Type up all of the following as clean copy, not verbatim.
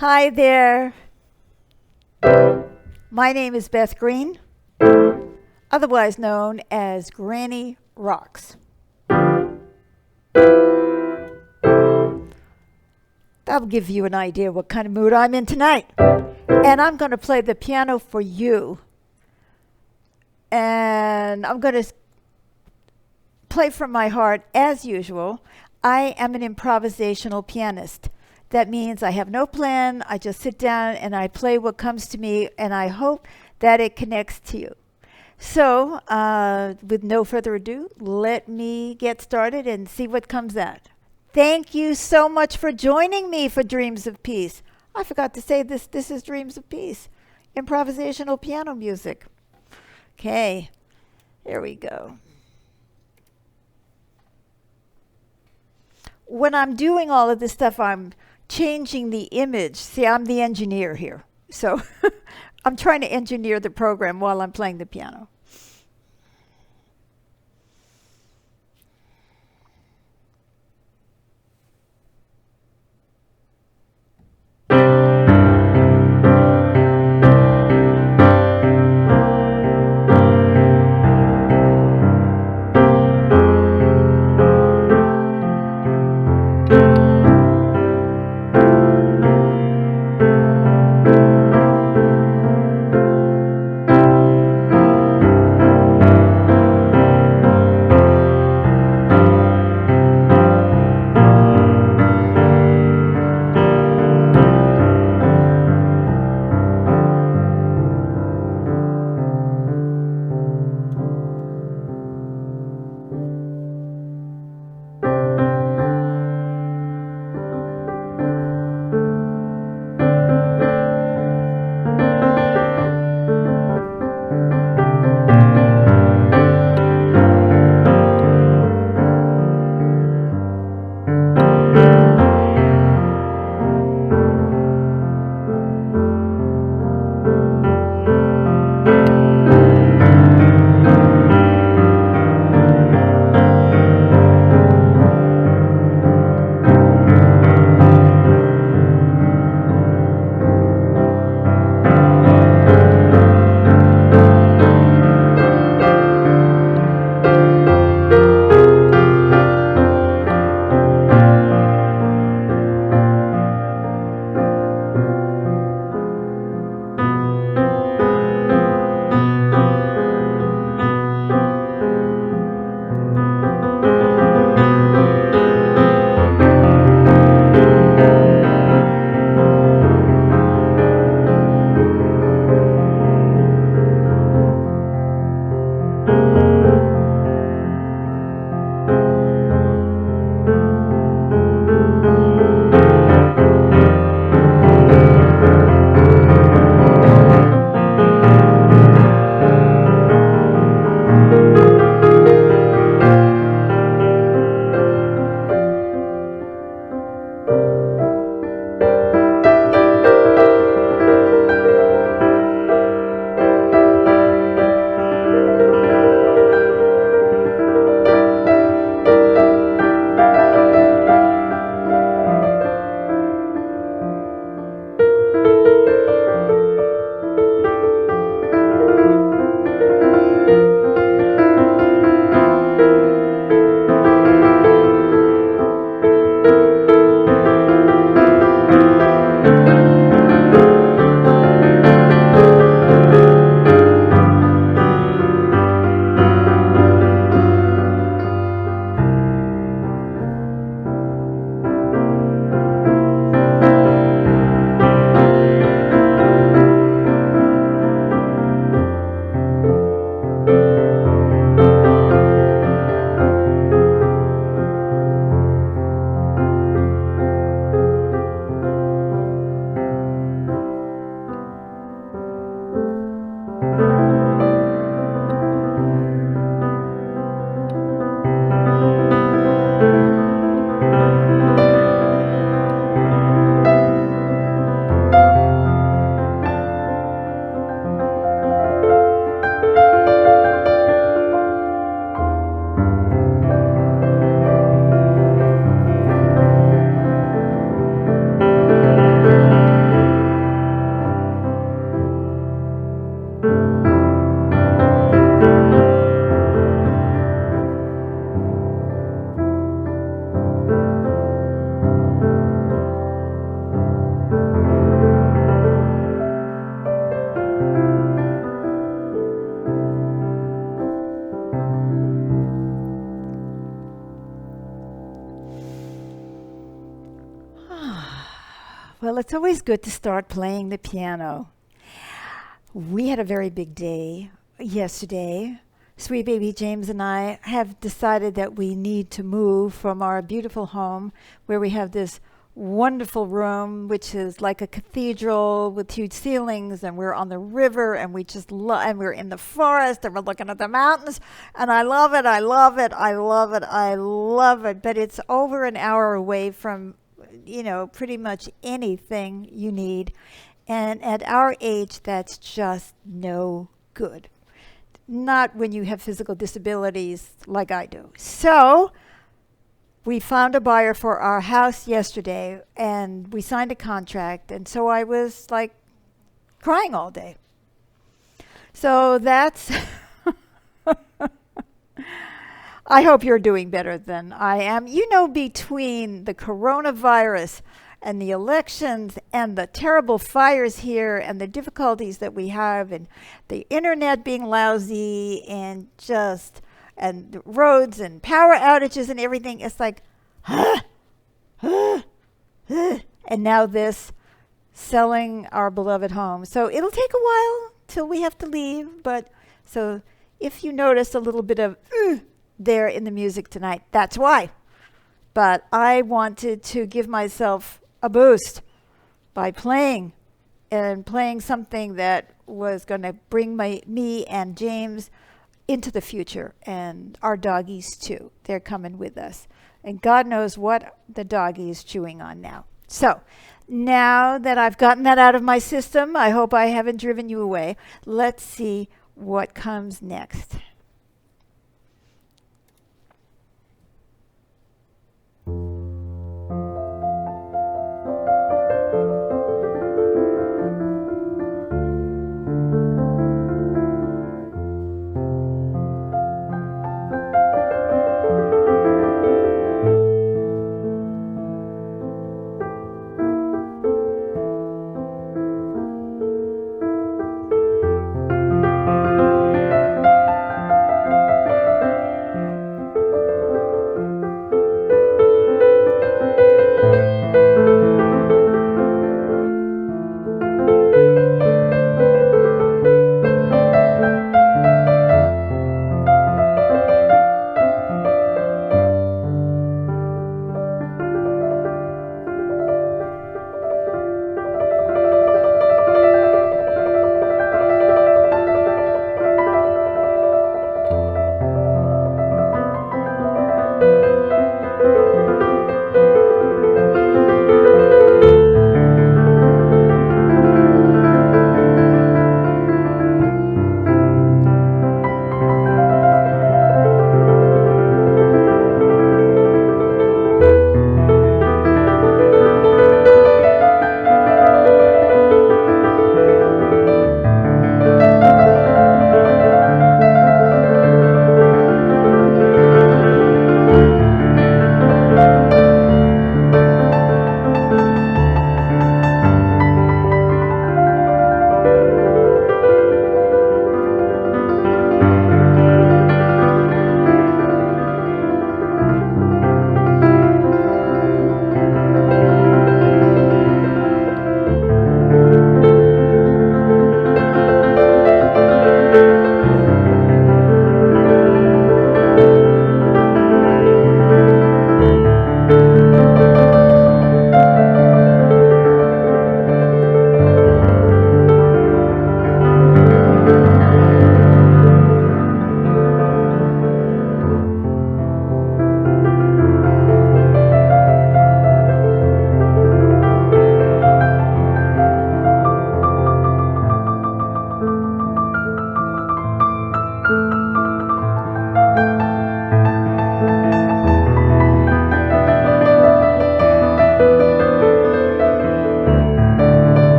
Hi there. My name is Beth Green, otherwise known as Granny Rocks. That'll give you an idea what kind of mood I'm in tonight. And I'm going to play the piano for you. And I'm going to play from my heart as usual. I am an improvisational pianist. That means I have no plan. I just sit down and I play what comes to me, and I hope that it connects to you. So, with no further ado, let me get started and see what comes out. Thank you so much for joining me for Dreams of Peace. I forgot to say this. This is Dreams of Peace, improvisational piano music. Okay, here we go. When I'm doing all of this stuff, I'm changing the image. See, I'm the engineer here. So I'm trying to engineer the program while I'm playing the piano. Well, it's always good to start playing the piano. We had a very big day yesterday. Sweet baby James and I have decided that we need to move from our beautiful home where we have this wonderful room, which is like a cathedral with huge ceilings, and we're on the river, and we just love, and we're in the forest, and we're looking at the mountains, and I love it, I love it, I love it, I love it. But it's over an hour away from, pretty much anything you need. And at our age, that's just no good. Not when you have physical disabilities like I do. So we found a buyer for our house yesterday, and we signed a contract. And so I was like crying all day. So that's, I hope you're doing better than I am. Between the coronavirus and the elections and the terrible fires here and the difficulties that we have and the internet being lousy and the roads and power outages and everything, it's like, and now this, selling our beloved home. So it'll take a while till we have to leave, but so if you notice a little bit of there in the music tonight, that's why. But I wanted to give myself a boost by playing something that was going to bring me and James into the future, and our doggies too. They're coming with us, and God knows what the doggie is chewing on now. So now that I've gotten that out of my system, I hope I haven't driven you away. Let's see what comes next.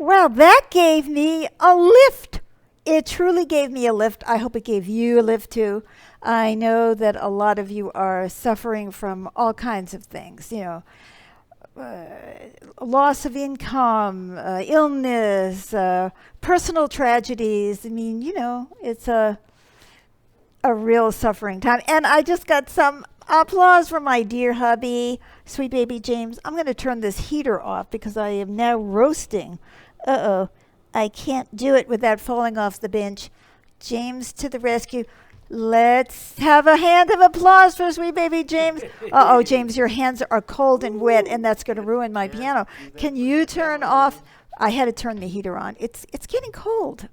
Well, that gave me a lift. It truly gave me a lift. I hope it gave you a lift too. I know that a lot of you are suffering from all kinds of things, uh, loss of income, illness, personal tragedies. I mean, it's a real suffering time. And I just got some applause from my dear hubby, sweet baby James. I'm going to turn this heater off because I am now roasting. Uh-oh. I can't do it without falling off the bench. James to the rescue. Let's have a hand of applause for sweet baby James. Uh-oh, James, your hands are cold and wet, and that's going to ruin my piano. Can you turn off? I had to turn the heater on. It's getting cold.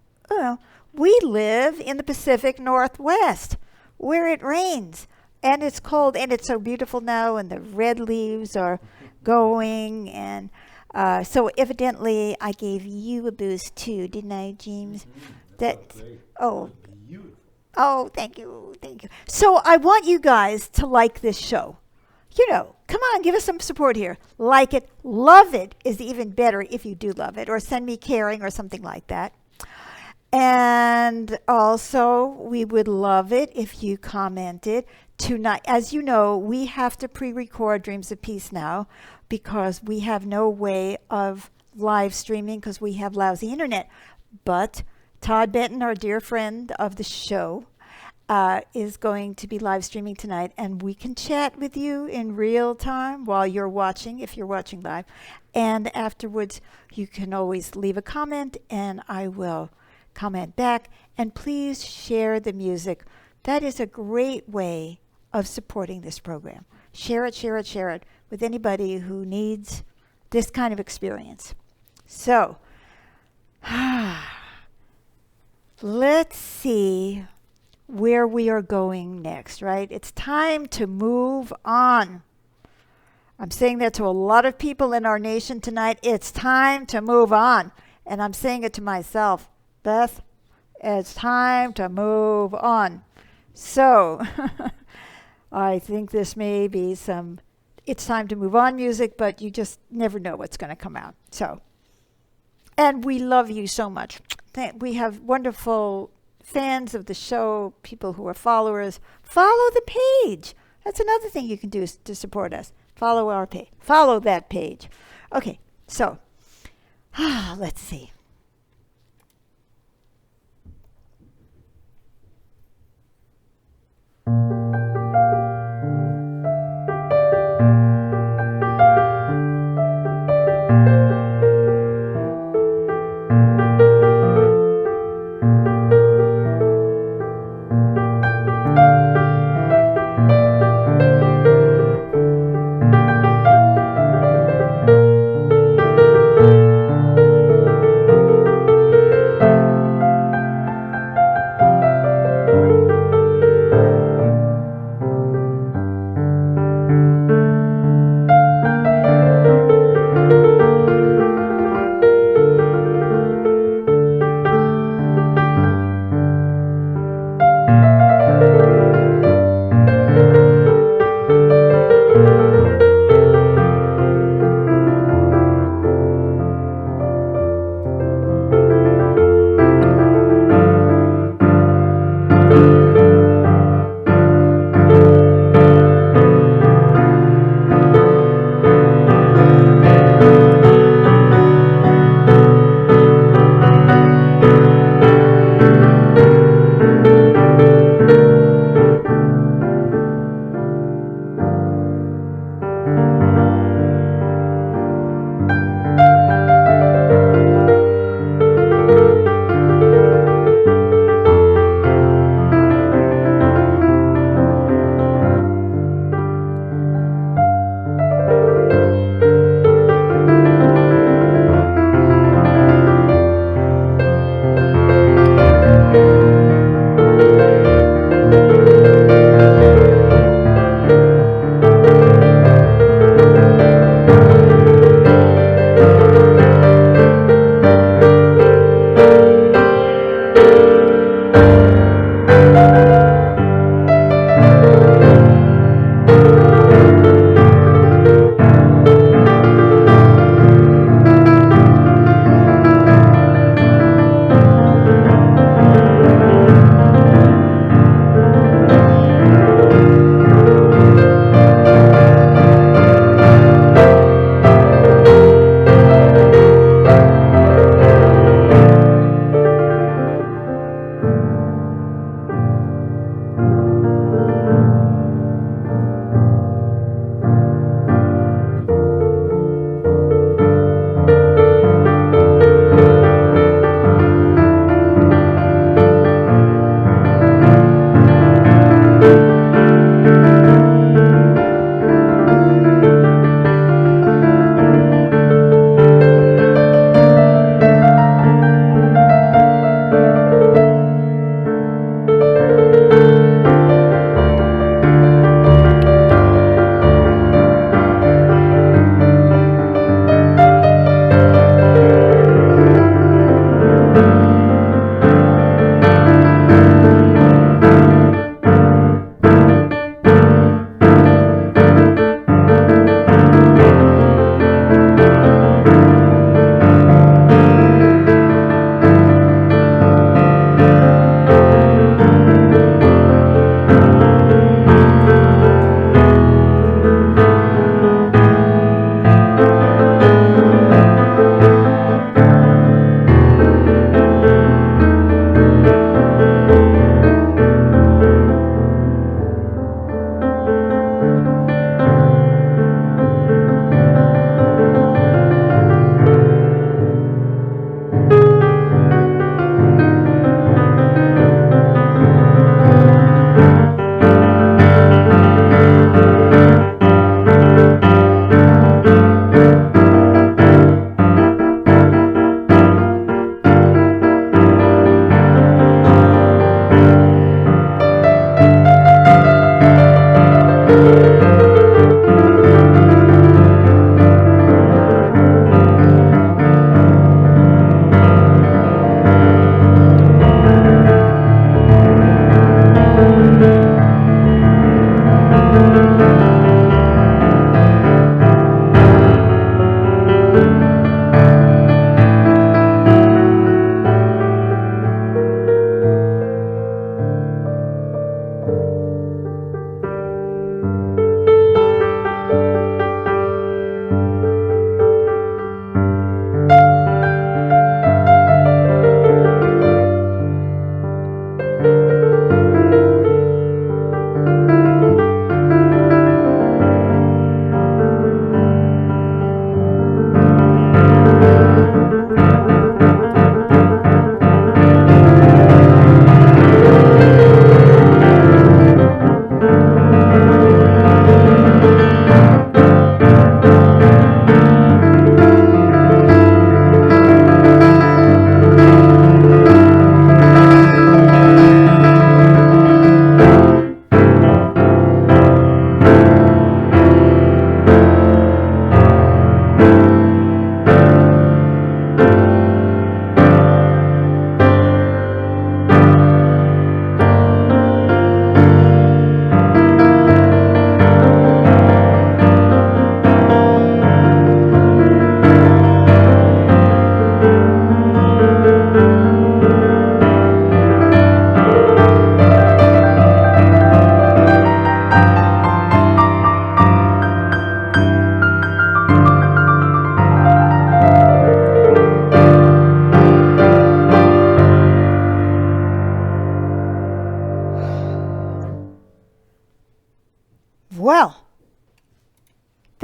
We live in the Pacific Northwest where it rains and it's cold and it's so beautiful now and the red leaves are going and so evidently I gave you a boost too, didn't I, James? That oh oh thank you. So I want you guys to like this show. Come on, give us some support here. Like it, love it is even better if you do love it, or send me caring or something like that. And also, we would love it if you commented tonight. As you know, we have to pre-record Dreams of Peace now because we have no way of live streaming because we have lousy internet. But Todd Benton, our dear friend of the show, is going to be live streaming tonight, and we can chat with you in real time while you're watching, if you're watching live. And afterwards, you can always leave a comment, and I will comment back. And please share the music. That is a great way of supporting this program. Share it with anybody who needs this kind of experience. So, let's see where we are going next, right? It's time to move on. I'm saying that to a lot of people in our nation tonight. It's time to move on. And I'm saying it to myself. Beth, it's time to move on. So, I think this may be some it's time to move on music, but you just never know what's going to come out. So, and we love you so much. We have wonderful fans of the show, people who are followers. Follow the page. That's another thing you can do to support us. Follow our page. Follow that page. Okay, so let's see.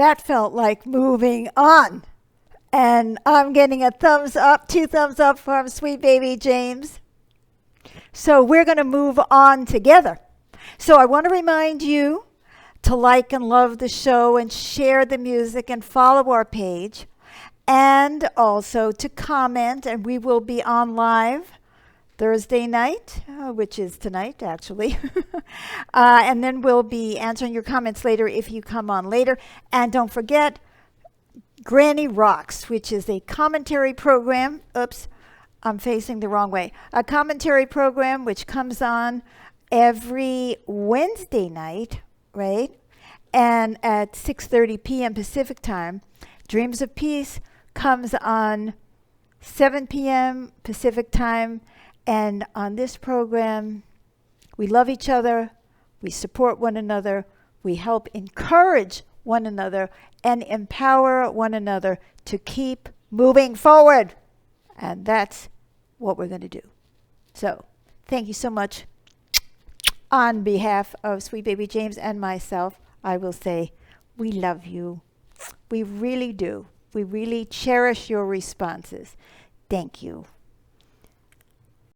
that felt like moving on. And I'm getting a thumbs up, 2 thumbs up from sweet baby James. So we're going to move on together. So I want to remind you to like and love the show and share the music and follow our page. And also to comment, and we will be on live Thursday night, which is tonight, actually. And then we'll be answering your comments later if you come on later. And don't forget, Granny Rocks, which is a commentary program. Oops, I'm facing the wrong way. A commentary program which comes on every Wednesday night, right? And at 6:30 p.m. Pacific time. Dreams of Peace comes on 7 p.m. Pacific time. And on this program, we love each other, we support one another, we help encourage one another, and empower one another to keep moving forward. And that's what we're going to do. So, thank you so much. On behalf of Sweet Baby James and myself, I will say, we love you. We really do. We really cherish your responses. Thank you.